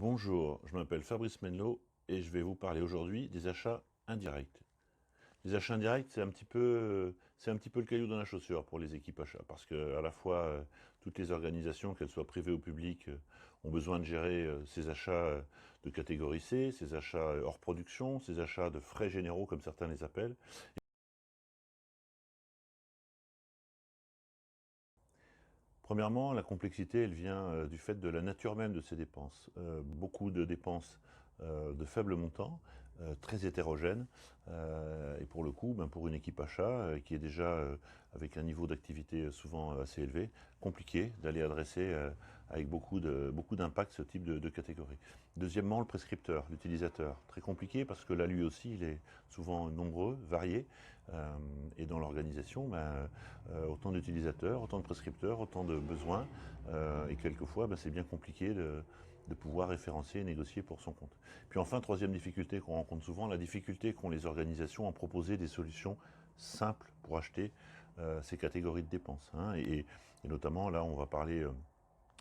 Bonjour, je m'appelle Fabrice Menlo et je vais vous parler aujourd'hui des achats indirects. Les achats indirects, c'est un petit peu le caillou dans la chaussure pour les équipes achats, parce que à la fois toutes les organisations, qu'elles soient privées ou publiques, ont besoin de gérer ces achats de catégorie C, ces achats hors production, ces achats de frais généraux comme certains les appellent. Premièrement, la complexité, elle vient du fait de la nature même de ces dépenses. Beaucoup de dépenses de faible montant, très hétérogènes, et pour le coup, pour une équipe achat qui est déjà avec un niveau d'activité souvent assez élevé, compliqué d'aller adresser avec beaucoup d'impact ce type de catégorie. Deuxièmement, le prescripteur, l'utilisateur, très compliqué parce que là, lui aussi, il est souvent nombreux, varié, et dans l'organisation, autant d'utilisateurs, autant de prescripteurs, autant de besoins, et quelquefois c'est bien compliqué de pouvoir référencier et négocier pour son compte. Puis enfin, troisième difficulté qu'on rencontre souvent, la difficulté qu'ont les organisations à proposer des solutions simples pour acheter ces catégories de dépenses, hein, et notamment là on va parler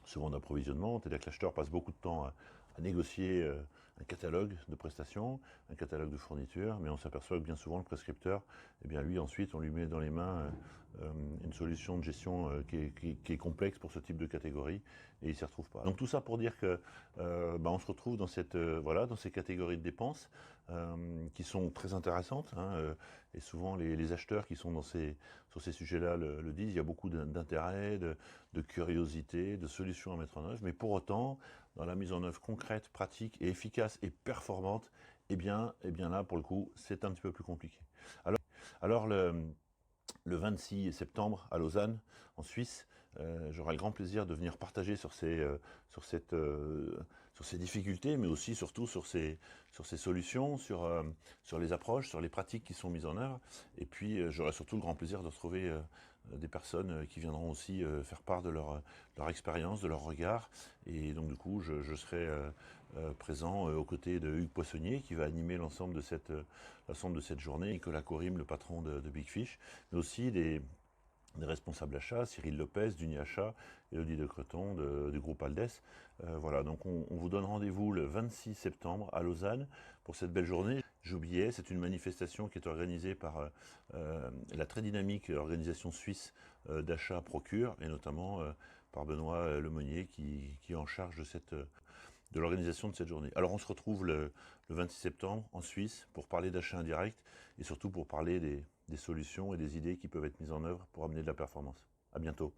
souvent d'approvisionnement, c'est-à-dire que l'acheteur passe beaucoup de temps à négocier un catalogue de prestations, un catalogue de fournitures, mais on s'aperçoit que bien souvent le prescripteur, eh bien lui ensuite on lui met dans les mains une solution de gestion qui est complexe pour ce type de catégorie et il s'y retrouve pas. Donc tout ça pour dire que on se retrouve dans dans ces catégories de dépenses qui sont très intéressantes, hein, et souvent les acheteurs qui sont sur ces sujets-là le disent. Il y a beaucoup d'intérêt, de curiosité, de solutions à mettre en œuvre, mais pour autant, dans la mise en œuvre concrète, pratique et efficace et performante, eh bien là, pour le coup, c'est un petit peu plus compliqué. Alors le 26 septembre à Lausanne, en Suisse, j'aurai le grand plaisir de venir partager sur ces difficultés, mais aussi surtout sur ces solutions, sur les approches, sur les pratiques qui sont mises en œuvre. Et puis j'aurai surtout le grand plaisir de retrouver des personnes qui viendront aussi faire part de leur expérience, de leur regard. Et donc du coup, je serai présent aux côtés de Hugues Poissonnier qui va animer l'ensemble de cette journée, Nicolas Corim, le patron de Big Fish, mais aussi des responsables achats, Cyril Lopez d'Uniachat, Élodie de Creton du groupe Aldes. Voilà, donc on vous donne rendez-vous le 26 septembre à Lausanne pour cette belle journée. J'oubliais, c'est une manifestation qui est organisée par la très dynamique organisation suisse d'achat Procure, et notamment par Benoît Lemonnier qui est en charge de l'organisation de cette journée. Alors on se retrouve le 26 septembre en Suisse pour parler d'achat indirect et surtout pour parler des solutions et des idées qui peuvent être mises en œuvre pour amener de la performance. À bientôt.